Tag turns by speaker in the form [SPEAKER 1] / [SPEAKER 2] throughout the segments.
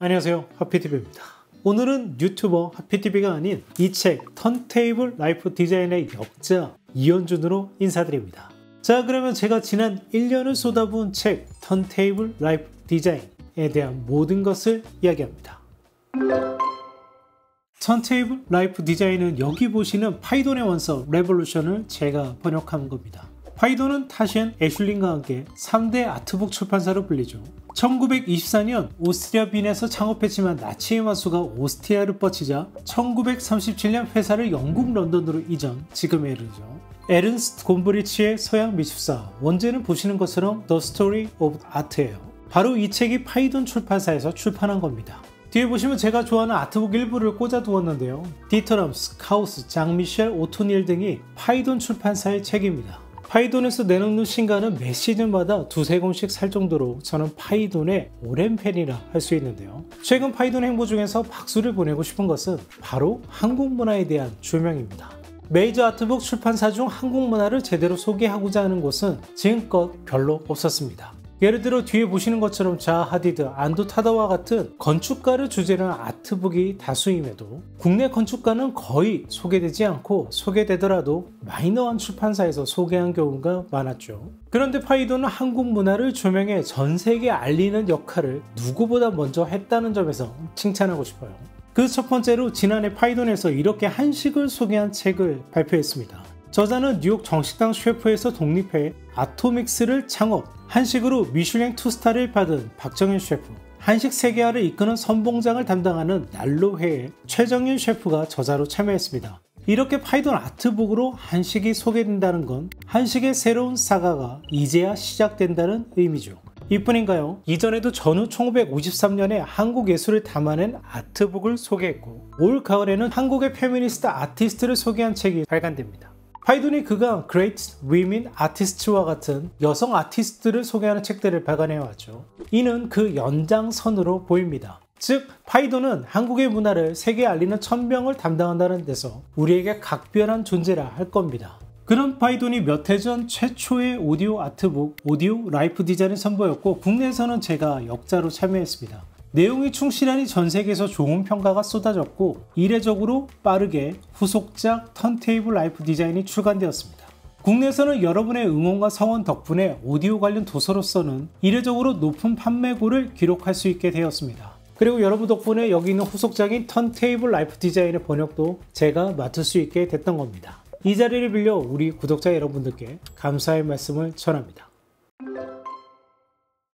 [SPEAKER 1] 안녕하세요, 하피TV입니다. 오늘은 유튜버 하피TV가 아닌 이 책 턴테이블 라이프 디자인의 역자 이현준으로 인사드립니다. 자, 그러면 제가 지난 1년을 쏟아부은 책 턴테이블 라이프 디자인에 대한 모든 것을 이야기합니다. 턴테이블 라이프 디자인은 여기 보시는 파이돈의 원서 레볼루션을 제가 번역한 겁니다. 파이돈은 타시엔 애슐린과 함께 3대 아트북 출판사로 불리죠. 1924년 오스트리아 빈에서 창업했지만 나치의 마수가 오스트리아를 뻗치자 1937년 회사를 영국 런던으로 이전, 지금에 이르죠. 에른스트 곰브리치의 서양 미술사, 원제는 보시는 것처럼 The Story of Art예요. 바로 이 책이 파이돈 출판사에서 출판한 겁니다. 뒤에 보시면 제가 좋아하는 아트북 일부를 꽂아두었는데요. 디터럼스, 카우스, 장미셸, 오토닐 등이 파이돈 출판사의 책입니다. 파이돈에서 내놓는 신간은 매 시즌마다 두세 권씩 살 정도로 저는 파이돈의 오랜 팬이라 할 수 있는데요. 최근 파이돈 행보 중에서 박수를 보내고 싶은 것은 바로 한국 문화에 대한 조명입니다. 메이저 아트북 출판사 중 한국 문화를 제대로 소개하고자 하는 곳은 지금껏 별로 없었습니다. 예를 들어 뒤에 보시는 것처럼 자하 하디드, 안도 타다와 같은 건축가를 주제로 한 아트북이 다수임에도 국내 건축가는 거의 소개되지 않고 소개되더라도 마이너한 출판사에서 소개한 경우가 많았죠. 그런데 파이돈은 한국 문화를 조명해 전 세계에 알리는 역할을 누구보다 먼저 했다는 점에서 칭찬하고 싶어요. 그 첫 번째로 지난해 파이돈에서 이렇게 한식을 소개한 책을 발표했습니다. 저자는 뉴욕 정식당 셰프에서 독립해 아토믹스를 창업, 한식으로 미슐랭 2스타를 받은 박정현 셰프, 한식 세계화를 이끄는 선봉장을 담당하는 난로회의 최정윤 셰프가 저자로 참여했습니다. 이렇게 파이돈 아트북으로 한식이 소개된다는 건 한식의 새로운 사가가 이제야 시작된다는 의미죠. 이뿐인가요? 이전에도 전후 1953년에 한국 예술을 담아낸 아트북을 소개했고, 올 가을에는 한국의 페미니스트 아티스트를 소개한 책이 발간됩니다. 파이돈이 그간 Great Women Artists와 같은 여성 아티스트를 소개하는 책들을 발간해왔죠. 이는 그 연장선으로 보입니다. 즉, 파이돈은 한국의 문화를 세계에 알리는 천명을 담당한다는 데서 우리에게 각별한 존재라 할 겁니다. 그런 파이돈이 몇 해 전 최초의 오디오 아트북, 오디오 라이프 디자인을 선보였고, 국내에서는 제가 역자로 참여했습니다. 내용이 충실하니 전 세계에서 좋은 평가가 쏟아졌고, 이례적으로 빠르게 후속작 턴테이블 라이프 디자인이 출간되었습니다. 국내에서는 여러분의 응원과 성원 덕분에 오디오 관련 도서로서는 이례적으로 높은 판매고를 기록할 수 있게 되었습니다. 그리고 여러분 덕분에 여기 있는 후속작인 턴테이블 라이프 디자인의 번역도 제가 맡을 수 있게 됐던 겁니다. 이 자리를 빌려 우리 구독자 여러분들께 감사의 말씀을 전합니다.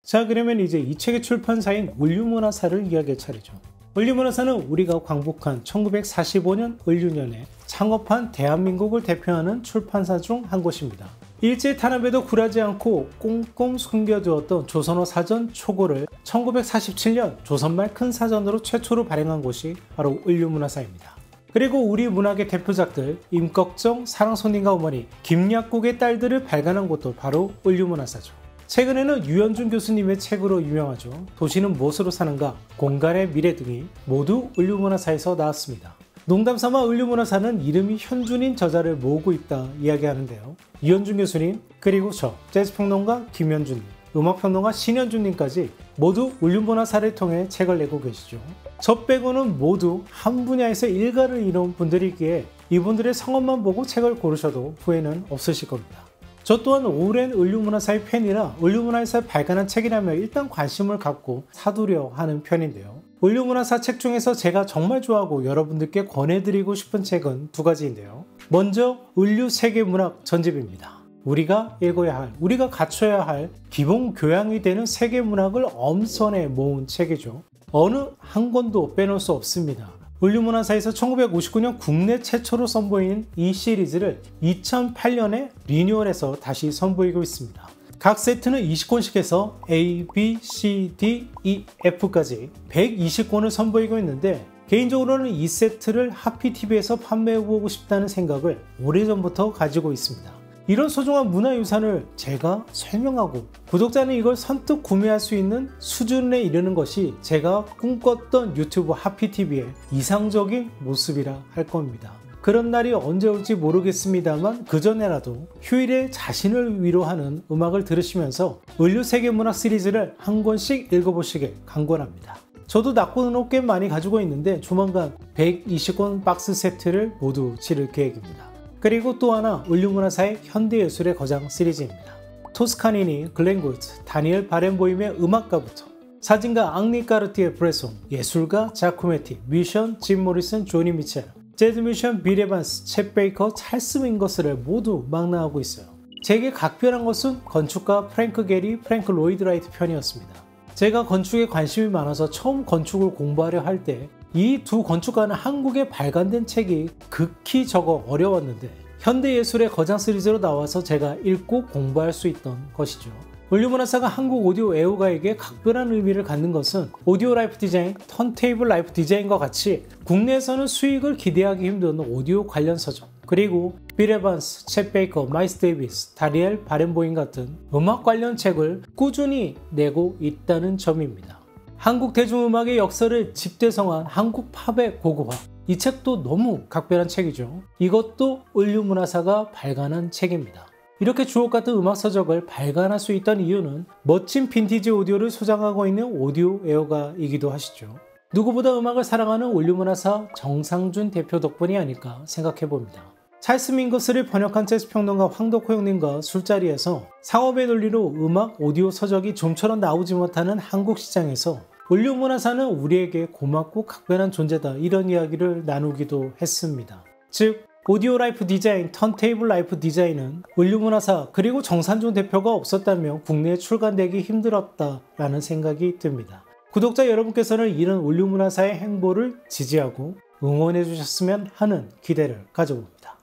[SPEAKER 1] 자, 그러면 이제 이 책의 출판사인 을류문화사를 이야기할 차례죠. 을류문화사는 우리가 광복한 1945년 을류년에 창업한 대한민국을 대표하는 출판사 중 한 곳입니다. 일제 탄압에도 굴하지 않고 꽁꽁 숨겨두었던 조선어 사전 초고를 1947년 조선말 큰 사전으로 최초로 발행한 곳이 바로 을류문화사입니다. 그리고 우리 문학의 대표작들 임꺽정, 사랑손님과 어머니, 김약국의 딸들을 발간한 곳도 바로 을류문화사죠. 최근에는 유현준 교수님의 책으로 유명하죠. 도시는 무엇으로 사는가, 공간의 미래 등이 모두 을류문화사에서 나왔습니다. 농담삼아 을류문화사는 이름이 현준인 저자를 모으고 있다 이야기하는데요. 유현준 교수님, 그리고 저 재즈평론가 김현준님, 음악평론가 신현준님까지 모두 을류문화사를 통해 책을 내고 계시죠. 저 빼고는 모두 한 분야에서 일가를 이룬 분들이기에 이분들의 성함만 보고 책을 고르셔도 후회는 없으실 겁니다. 저 또한 오랜 을류문화사의 팬이라 을류문화사에 발간한 책이라면 일단 관심을 갖고 사두려 하는 편인데요. 을류문화사 책 중에서 제가 정말 좋아하고 여러분들께 권해드리고 싶은 책은 두 가지인데요. 먼저 을류세계문학 전집입니다. 우리가 읽어야 할, 우리가 갖춰야 할 기본 교양이 되는 세계문학을 엄선해 모은 책이죠. 어느 한 권도 빼놓을 수 없습니다. 을류문화사에서 1959년 국내 최초로 선보인 이 시리즈를 2008년에 리뉴얼해서 다시 선보이고 있습니다. 각 세트는 20권씩 해서 A, B, C, D, E, F까지 120권을 선보이고 있는데, 개인적으로는 이 세트를 하피TV에서 판매해보고 싶다는 생각을 오래전부터 가지고 있습니다. 이런 소중한 문화유산을 제가 설명하고 구독자는 이걸 선뜻 구매할 수 있는 수준에 이르는 것이 제가 꿈꿨던 유튜브 하피TV의 이상적인 모습이라 할 겁니다. 그런 날이 언제 올지 모르겠습니다만 그전에라도 휴일에 자신을 위로하는 음악을 들으시면서 을류세계문학 시리즈를 한 권씩 읽어보시길 강권합니다. 저도 낙고는 꽤 많이 가지고 있는데 조만간 120권 박스 세트를 모두 지를 계획입니다. 그리고 또 하나 울류문화사의 현대예술의 거장 시리즈입니다. 토스카니니, 글렌 골트, 다니엘 바렌보임의 음악가부터 사진가 앙리 까르티에 브레송, 예술가 자쿠메티, 뮤지션 짐 모리슨, 조니 미첼, 재즈 뮤지션 빌 에반스, 챗 베이커, 찰스 밍거스를 모두 망라하고 있어요. 제게 각별한 것은 건축가 프랭크 게리, 프랭크 로이드 라이트 편이었습니다. 제가 건축에 관심이 많아서 처음 건축을 공부하려 할 때 이 두 건축가는 한국에 발간된 책이 극히 적어 어려웠는데 현대예술의 거장 시리즈로 나와서 제가 읽고 공부할 수 있던 것이죠. 울류문화사가 한국 오디오 애호가에게 각별한 의미를 갖는 것은 오디오 라이프 디자인, 턴테이블 라이프 디자인과 같이 국내에서는 수익을 기대하기 힘든 오디오 관련 서적, 그리고 빌 에반스, 챗 베이커, 마일스 데이비스, 다니엘 바렌보임 같은 음악 관련 책을 꾸준히 내고 있다는 점입니다. 한국 대중음악의 역사를 집대성한 한국 팝의 고급화, 이 책도 너무 각별한 책이죠. 이것도 울류문화사가 발간한 책입니다. 이렇게 주옥같은 음악서적을 발간할 수 있다는 이유는 멋진 빈티지 오디오를 소장하고 있는 오디오 애호가이기도 하시죠. 누구보다 음악을 사랑하는 울류문화사 정상준 대표 덕분이 아닐까 생각해봅니다. 찰스 밍거스를 번역한 재즈 평론가 황덕호 형님과 술자리에서 상업의 논리로 음악 오디오 서적이 좀처럼 나오지 못하는 한국 시장에서 울류문화사는 우리에게 고맙고 각별한 존재다, 이런 이야기를 나누기도 했습니다. 즉 오디오 라이프 디자인, 턴테이블 라이프 디자인은 울류문화사 그리고 정산준 대표가 없었다면 국내에 출간되기 힘들었다라는 생각이 듭니다. 구독자 여러분께서는 이런 울류문화사의 행보를 지지하고 응원해 주셨으면 하는 기대를 가져봅니다.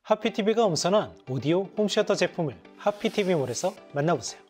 [SPEAKER 1] 하피TV가 엄선한 오디오 홈시어터 제품을 하피TV몰에서 만나보세요.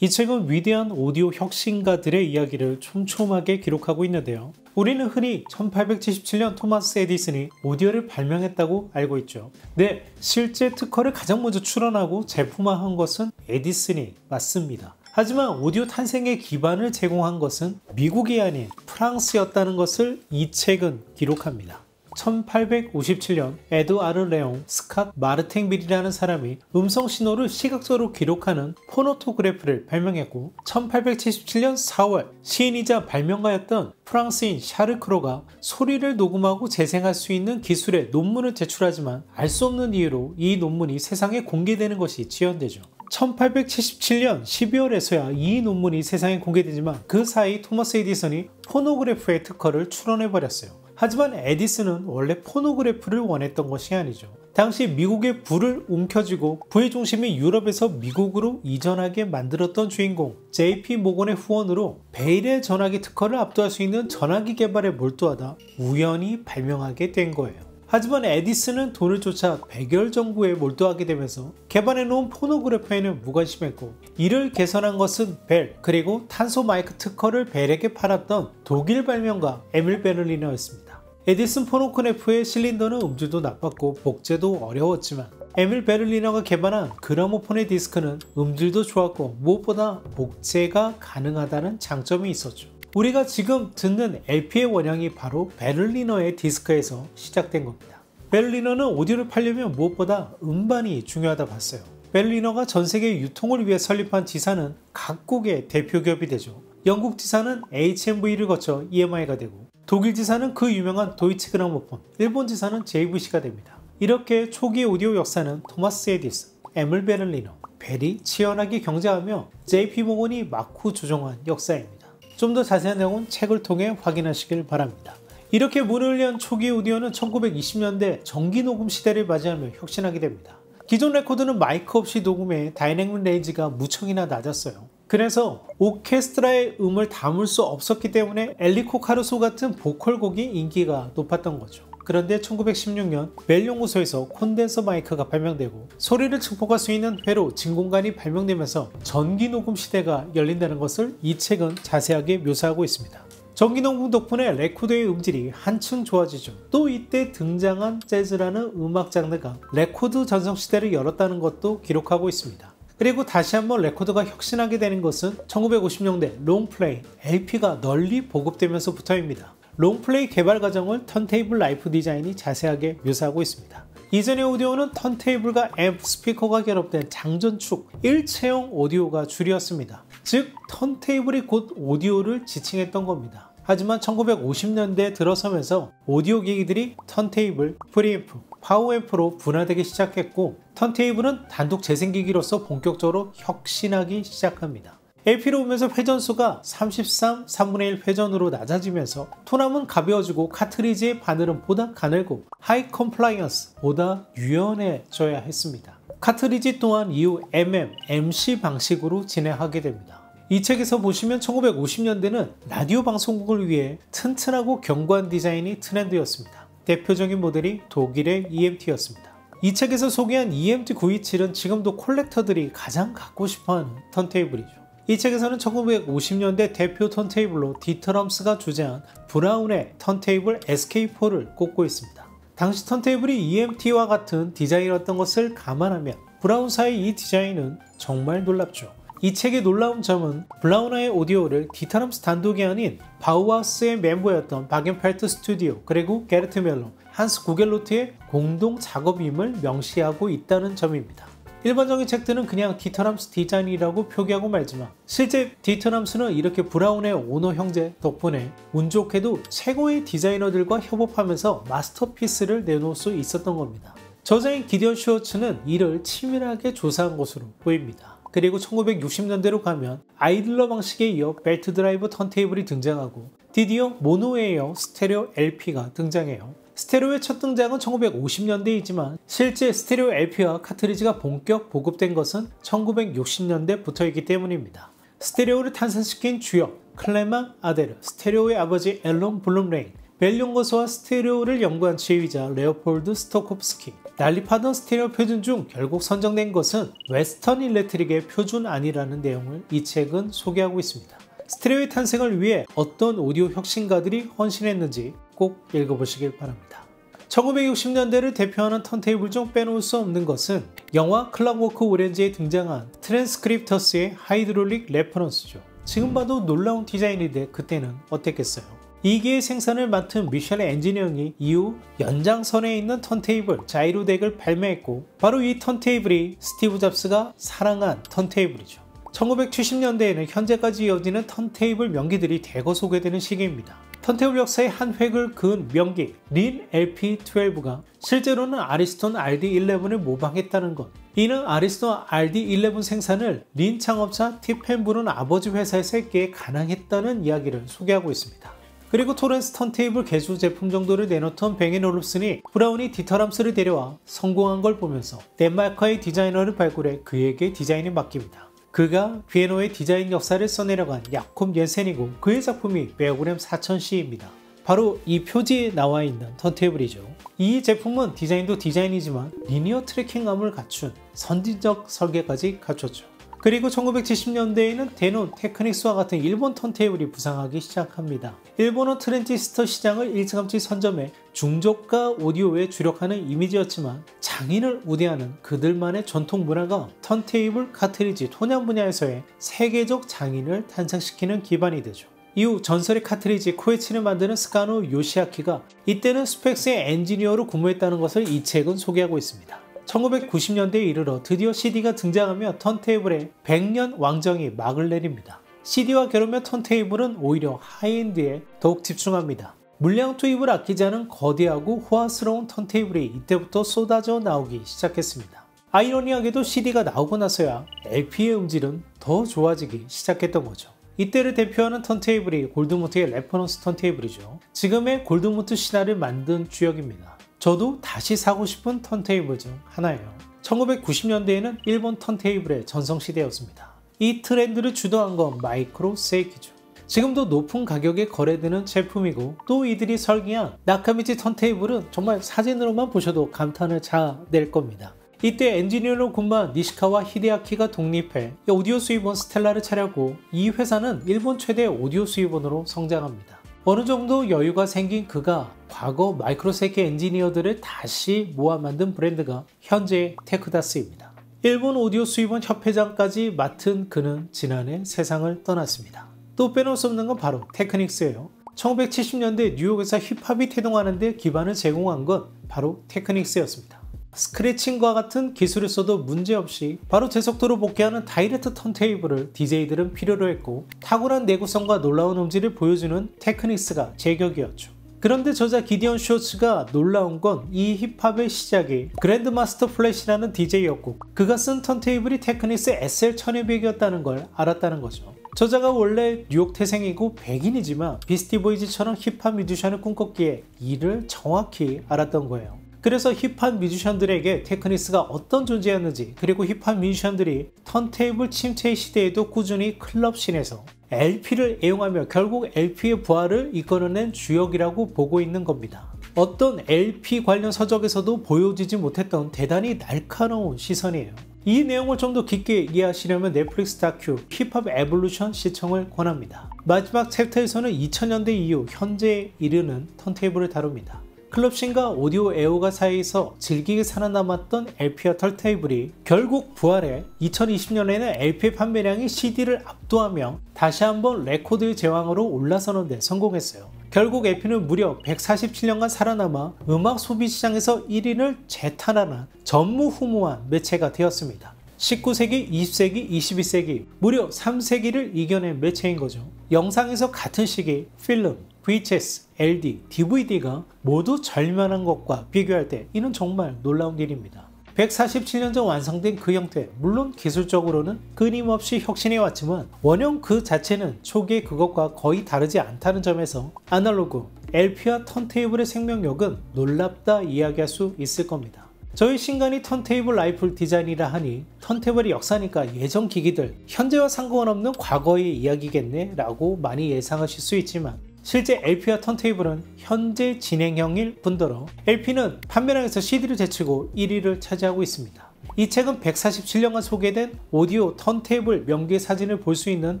[SPEAKER 1] 이 책은 위대한 오디오 혁신가들의 이야기를 촘촘하게 기록하고 있는데요. 우리는 흔히 1877년 토마스 에디슨이 오디오를 발명했다고 알고 있죠. 네, 실제 특허를 가장 먼저 출원하고 제품화한 것은 에디슨이 맞습니다. 하지만 오디오 탄생의 기반을 제공한 것은 미국이 아닌 프랑스였다는 것을 이 책은 기록합니다. 1857년 에드와르 레옹 스캇 마르탱빌이라는 사람이 음성 신호를 시각적으로 기록하는 포노토그래프를 발명했고, 1877년 4월 시인이자 발명가였던 프랑스인 샤르 크로가 소리를 녹음하고 재생할 수 있는 기술의 논문을 제출하지만 알 수 없는 이유로 이 논문이 세상에 공개되는 것이 지연되죠. 1877년 12월에서야 이 논문이 세상에 공개되지만 그 사이 토마스 에디슨이 포노그래프의 특허를 출원해버렸어요. 하지만 에디슨은 원래 포노그래프를 원했던 것이 아니죠. 당시 미국의 부를 움켜쥐고 부의 중심이 유럽에서 미국으로 이전하게 만들었던 주인공 JP 모건의 후원으로 베일의 전화기 특허를 압도할 수 있는 전화기 개발에 몰두하다 우연히 발명하게 된 거예요. 하지만 에디슨은 돈을 쫓아 백열 정부에 몰두하게 되면서 개발해놓은 포노그래프에는 무관심했고, 이를 개선한 것은 벨, 그리고 탄소 마이크 특허를 벨에게 팔았던 독일 발명가 에밀 베를리너였습니다. 에디슨 포노그래프의 실린더는 음질도 나빴고 복제도 어려웠지만 에밀 베를리너가 개발한 그라모폰의 디스크는 음질도 좋았고 무엇보다 복제가 가능하다는 장점이 있었죠. 우리가 지금 듣는 LP의 원형이 바로 베를리너의 디스크에서 시작된 겁니다. 베를리너는 오디오를 팔려면 무엇보다 음반이 중요하다고 봤어요. 베를리너가 전세계 유통을 위해 설립한 지사는 각국의 대표 기업이 되죠. 영국 지사는 HMV를 거쳐 EMI가 되고, 독일 지사는 그 유명한 도이치 그라모폰, 일본 지사는 JVC가 됩니다. 이렇게 초기 오디오 역사는 토마스 에디슨, 에밀 베를리너, 벨이 치열하게 경쟁하며 JP 모건이 막후 조정한 역사입니다. 좀 더 자세한 내용은 책을 통해 확인하시길 바랍니다. 이렇게 문을 연 초기 오디오는 1920년대 전기 녹음 시대를 맞이하며 혁신하게 됩니다. 기존 레코드는 마이크 없이 녹음해 다이내믹 레인지가 무척이나 낮았어요. 그래서 오케스트라의 음을 담을 수 없었기 때문에 엘리코 카루소 같은 보컬곡이 인기가 높았던 거죠. 그런데 1916년 벨 연구소에서 콘덴서 마이크가 발명되고 소리를 증폭할 수 있는 회로 진공관이 발명되면서 전기 녹음 시대가 열린다는 것을 이 책은 자세하게 묘사하고 있습니다. 전기 녹음 덕분에 레코드의 음질이 한층 좋아지죠. 또 이때 등장한 재즈라는 음악 장르가 레코드 전성 시대를 열었다는 것도 기록하고 있습니다. 그리고 다시 한번 레코드가 혁신하게 되는 것은 1950년대 롱플레이, LP가 널리 보급되면서부터입니다. 롱플레이 개발 과정을 턴테이블 라이프 디자인이 자세하게 묘사하고 있습니다. 이전의 오디오는 턴테이블과 앰프, 스피커가 결합된 장전축, 일체형 오디오가 주류였습니다. 즉 턴테이블이 곧 오디오를 지칭했던 겁니다. 하지만 1950년대에 들어서면서 오디오 기기들이 턴테이블, 프리앰프, 파워앰프로 분화되기 시작했고 턴테이블은 단독 재생기기로서 본격적으로 혁신하기 시작합니다. LP로 오면서 회전수가 33, 3분의 1 회전으로 낮아지면서 토남은 가벼워지고 카트리지의 바늘은 보다 가늘고 하이 컴플라이언스, 보다 유연해져야 했습니다. 카트리지 또한 이후 MC 방식으로 진행하게 됩니다. 이 책에서 보시면 1950년대는 라디오 방송국을 위해 튼튼하고 견고한 디자인이 트렌드였습니다. 대표적인 모델이 독일의 EMT였습니다. 이 책에서 소개한 EMT 927은 지금도 콜렉터들이 가장 갖고 싶어하는 턴테이블이죠. 이 책에서는 1950년대 대표 턴테이블로 디터럼스가 주재한 브라운의 턴테이블 SK4를 꼽고 있습니다. 당시 턴테이블이 EMT와 같은 디자인이었던 것을 감안하면 브라운사의 이 디자인은 정말 놀랍죠. 이 책의 놀라운 점은 브라운의 오디오를 디터럼스 단독이 아닌 바우하우스의 멤버였던 바겐펠트 스튜디오 그리고 게르트 멜러, 한스 구겔로트의 공동 작업임을 명시하고 있다는 점입니다. 일반적인 책들은 그냥 디터럼스 디자인이라고 표기하고 말지만 실제 디터럼스는 이렇게 브라운의 오너 형제 덕분에 운 좋게도 최고의 디자이너들과 협업하면서 마스터피스를 내놓을 수 있었던 겁니다. 저자인 기디언 슈워츠는 이를 치밀하게 조사한 것으로 보입니다. 그리고 1960년대로 가면 아이들러 방식에 이어 벨트 드라이브 턴테이블이 등장하고 드디어 모노웨어 스테레오 LP가 등장해요. 스테레오의 첫 등장은 1950년대이지만 실제 스테레오 LP와 카트리지가 본격 보급된 것은 1960년대부터이기 때문입니다. 스테레오를 탄생시킨 주역 클레망 아데르, 스테레오의 아버지 앨런 블룸레인, 벨 연구소와 스테레오를 연구한 지휘자 레오폴드 스토콥스키, 난립하던 스테레오 표준 중 결국 선정된 것은 웨스턴 일렉트릭의 표준안이라는 내용을 이 책은 소개하고 있습니다. 스테레오의 탄생을 위해 어떤 오디오 혁신가들이 헌신했는지 꼭 읽어보시길 바랍니다. 1960년대를 대표하는 턴테이블 중 빼놓을 수 없는 것은 영화 클락워크 오렌지에 등장한 트랜스크립터스의 하이드롤릭 레퍼런스죠. 지금 봐도 놀라운 디자인인데 그때는 어땠겠어요? 이기의 생산을 맡은 미셸 엔지니어링이 이후 연장선에 있는 턴테이블 자이로덱을 발매했고 바로 이 턴테이블이 스티브 잡스가 사랑한 턴테이블이죠. 1970년대에는 현재까지 이어지는 턴테이블 명기들이 대거 소개되는 시기입니다. 턴테이블 역사의 한 획을 그은 명기 린 LP12가 실제로는 아리스톤 RD11을 모방했다는 것. 이는 아리스톤 RD11 생산을 린 창업자 티펜 부른 아버지 회사에서 했기에 가능했다는 이야기를 소개하고 있습니다. 그리고 토렌스 턴테이블 개수 제품 정도를 내놓던 뱅앤 올uf슨이 브라운이 디터럼스를 데려와 성공한 걸 보면서 덴마크의 디자이너를 발굴해 그에게 디자인을 맡깁니다. 그가 비에노의 디자인 역사를 써내려간 야콥 옌센이고 그의 작품이 베어그램 4000C입니다. 바로 이 표지에 나와 있는 턴테이블이죠. 이 제품은 디자인도 디자인이지만 리니어 트래킹감을 갖춘 선진적 설계까지 갖췄죠. 그리고 1970년대에는 데논, 테크닉스와 같은 일본 턴테이블이 부상하기 시작합니다. 일본은 트랜지스터 시장을 일찌감치 선점해 중저가 오디오에 주력하는 이미지였지만 장인을 우대하는 그들만의 전통 문화가 턴테이블, 카트리지, 토냥 분야에서의 세계적 장인을 탄생시키는 기반이 되죠. 이후 전설의 카트리지 코에치를 만드는 스카노 요시아키가 이때는 스펙스의 엔지니어로 근무했다는 것을 이 책은 소개하고 있습니다. 1990년대에 이르러 드디어 CD가 등장하며 턴테이블의 100년 왕정이 막을 내립니다. CD와 결합하며 턴테이블은 오히려 하이엔드에 더욱 집중합니다. 물량 투입을 아끼지 않은 거대하고 호화스러운 턴테이블이 이때부터 쏟아져 나오기 시작했습니다. 아이러니하게도 CD가 나오고 나서야 LP의 음질은 더 좋아지기 시작했던 거죠. 이때를 대표하는 턴테이블이 골드무트의 레퍼런스 턴테이블이죠. 지금의 골드무트 신화를 만든 주역입니다. 저도 다시 사고 싶은 턴테이블 중 하나예요. 1990년대에는 일본 턴테이블의 전성시대였습니다. 이 트렌드를 주도한 건 마이크로 세이키죠. 지금도 높은 가격에 거래되는 제품이고 또 이들이 설계한 나카미치 턴테이블은 정말 사진으로만 보셔도 감탄을 자아낼 겁니다. 이때 엔지니어로 근무한 니시카와 히데아키가 독립해 오디오 수입원 스텔라를 차렸고 이 회사는 일본 최대 오디오 수입원으로 성장합니다. 어느 정도 여유가 생긴 그가 과거 마이크로세이키 엔지니어들을 다시 모아 만든 브랜드가 현재의 테크다스입니다. 일본 오디오 수입원 협회장까지 맡은 그는 지난해 세상을 떠났습니다. 또 빼놓을 수 없는 건 바로 테크닉스예요. 1970년대 뉴욕에서 힙합이 태동하는 데 기반을 제공한 건 바로 테크닉스였습니다. 스크래칭과 같은 기술을 써도 문제없이 바로 제 속도로 복귀하는 다이렉트 턴테이블을 DJ들은 필요로 했고, 탁월한 내구성과 놀라운 음질을 보여주는 테크닉스가 제격이었죠. 그런데 저자 기디언 쇼츠가 놀라운 건 이 힙합의 시작이 그랜드마스터 플래시라는 DJ였고, 그가 쓴 턴테이블이 테크닉스 SL1200이었다는 걸 알았다는 거죠. 저자가 원래 뉴욕 태생이고 백인이지만 비스티보이즈처럼 힙합 뮤지션을 꿈꿨기에 이를 정확히 알았던 거예요. 그래서 힙합 뮤지션들에게 테크닉스가 어떤 존재였는지, 그리고 힙합 뮤지션들이 턴테이블 침체 시대에도 꾸준히 클럽씬에서 LP를 애용하며 결국 LP의 부활을 이끌어낸 주역이라고 보고 있는 겁니다. 어떤 LP 관련 서적에서도 보여지지 못했던 대단히 날카로운 시선이에요. 이 내용을 좀 더 깊게 이해하시려면 넷플릭스 다큐 힙합 에볼루션 시청을 권합니다. 마지막 챕터에서는 2000년대 이후 현재에 이르는 턴테이블을 다룹니다. 클럽씬과 오디오 애호가 사이에서 질기게 살아남았던 LP와 턴테이블이 결국 부활해 2020년에는 LP 판매량이 CD를 압도하며 다시 한번 레코드의 제왕으로 올라서는 데 성공했어요. 결국 LP는 무려 147년간 살아남아 음악 소비 시장에서 1위를 재탄하는 전무후무한 매체가 되었습니다. 19세기, 20세기, 21세기 무려 3세기를 이겨낸 매체인 거죠. 영상에서 같은 시기 필름, VHS, LD, DVD가 모두 절면한 것과 비교할 때 이는 정말 놀라운 일입니다. 147년 전 완성된 그 형태, 물론 기술적으로는 끊임없이 혁신해 왔지만 원형 그 자체는 초기의 그것과 거의 다르지 않다는 점에서 아날로그, LP와 턴테이블의 생명력은 놀랍다 이야기할 수 있을 겁니다. 저희 신간이 턴테이블 라이플 디자인이라 하니 턴테이블의 역사니까 예전 기기들, 현재와 상관없는 과거의 이야기겠네 라고 많이 예상하실 수 있지만, 실제 LP와 턴테이블은 현재 진행형일 뿐더러 LP는 판매량에서 CD를 제치고 1위를 차지하고 있습니다. 이 책은 147년간 소개된 오디오 턴테이블 명기의 사진을 볼 수 있는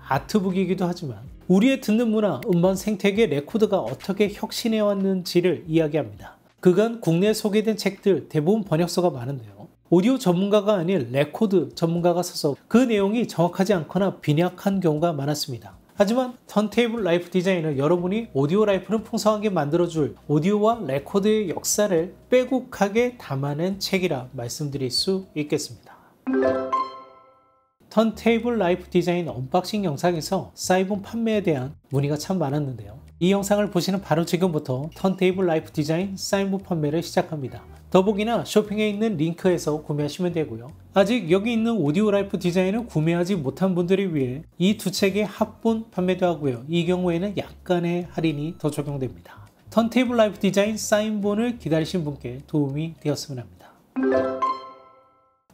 [SPEAKER 1] 아트북이기도 하지만, 우리의 듣는 문화, 음반 생태계 레코드가 어떻게 혁신해 왔는지를 이야기합니다. 그간 국내에 소개된 책들 대부분 번역서가 많은데요. 오디오 전문가가 아닌 레코드 전문가가 써서 그 내용이 정확하지 않거나 빈약한 경우가 많았습니다. 하지만 턴테이블 라이프 디자인은 여러분이 오디오 라이프를 풍성하게 만들어줄 오디오와 레코드의 역사를 빼곡하게 담아낸 책이라 말씀드릴 수 있겠습니다. 턴테이블 라이프 디자인 언박싱 영상에서 사이본 판매에 대한 문의가 참 많았는데요. 이 영상을 보시는 바로 지금부터 턴테이블 라이프 디자인 사인본 판매를 시작합니다. 더보기나 쇼핑에 있는 링크에서 구매하시면 되고요. 아직 여기 있는 오디오 라이프 디자인을 구매하지 못한 분들을 위해 이 두 책의 합본 판매도 하고요. 이 경우에는 약간의 할인이 더 적용됩니다. 턴테이블 라이프 디자인 사인본을 기다리신 분께 도움이 되었으면 합니다.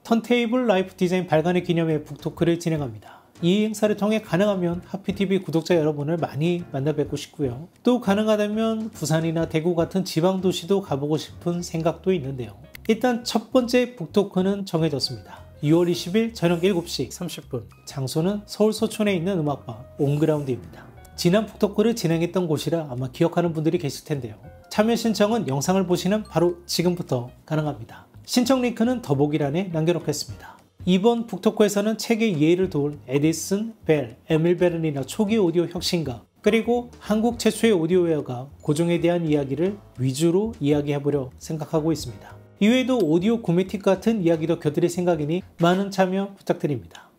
[SPEAKER 1] 턴테이블 라이프 디자인 발간의 기념에 북토크를 진행합니다. 이 행사를 통해 가능하면 하피TV 구독자 여러분을 많이 만나 뵙고 싶고요. 또 가능하다면 부산이나 대구 같은 지방도시도 가보고 싶은 생각도 있는데요. 일단 첫 번째 북토크는 정해졌습니다. 6월 20일 저녁 7시 30분, 장소는 서울 서촌에 있는 음악바 온그라운드입니다. 지난 북토크를 진행했던 곳이라 아마 기억하는 분들이 계실 텐데요. 참여 신청은 영상을 보시는 바로 지금부터 가능합니다. 신청 링크는 더보기란에 남겨놓겠습니다. 이번 북토크에서는 책의 이해를 도울 에디슨 벨, 에밀 베른이나 초기 오디오 혁신가, 그리고 한국 최초의 오디오웨어가 고종에 대한 이야기를 위주로 이야기해보려 생각하고 있습니다. 이외에도 오디오 구매 팁 같은 이야기도 곁들일 생각이니 많은 참여 부탁드립니다.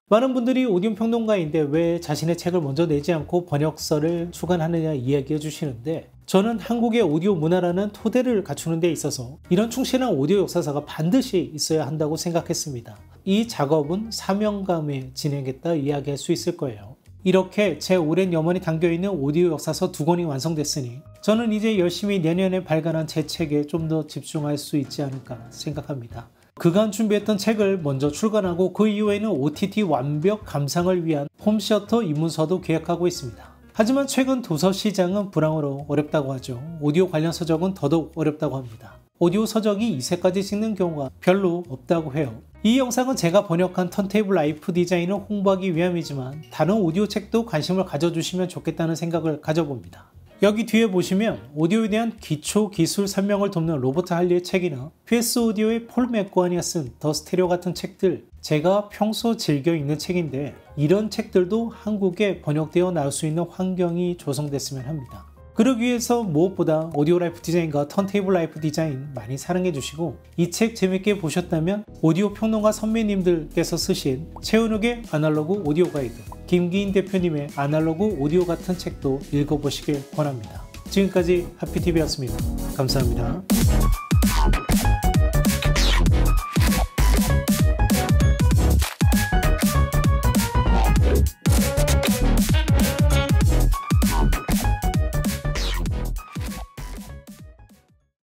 [SPEAKER 1] 많은 분들이 오디오 평론가인데 왜 자신의 책을 먼저 내지 않고 번역서를 주관하느냐 이야기해 주시는데, 저는 한국의 오디오 문화라는 토대를 갖추는 데 있어서 이런 충실한 오디오 역사사가 반드시 있어야 한다고 생각했습니다. 이 작업은 사명감에 진행했다 이야기할 수 있을 거예요. 이렇게 제 오랜 염원이 담겨있는 오디오 역사서 2권이 완성됐으니 저는 이제 열심히 내년에 발간한 제 책에 좀 더 집중할 수 있지 않을까 생각합니다. 그간 준비했던 책을 먼저 출간하고 그 이후에는 OTT 완벽 감상을 위한 홈시어터 입문서도 계획하고 있습니다. 하지만 최근 도서 시장은 불황으로 어렵다고 하죠. 오디오 관련 서적은 더더욱 어렵다고 합니다. 오디오 서적이 2세까지 찍는 경우가 별로 없다고 해요. 이 영상은 제가 번역한 턴테이블 라이프 디자인을 홍보하기 위함이지만 다른 오디오 책도 관심을 가져주시면 좋겠다는 생각을 가져봅니다. 여기 뒤에 보시면 오디오에 대한 기초 기술 설명을 돕는 로버트 할리의 책이나 PS 오디오의 폴 맥고하니가 쓴 더 스테레오 같은 책들, 제가 평소 즐겨 읽는 책인데 이런 책들도 한국에 번역되어 나올 수 있는 환경이 조성됐으면 합니다. 그러기 위해서 무엇보다 오디오 라이프 디자인과 턴테이블 라이프 디자인 많이 사랑해 주시고, 이 책 재밌게 보셨다면 오디오 평론가 선배님들께서 쓰신 최은욱의 아날로그 오디오 가이드, 김기인 대표님의 아날로그 오디오 같은 책도 읽어보시길 권합니다. 지금까지 하피TV였습니다. 감사합니다.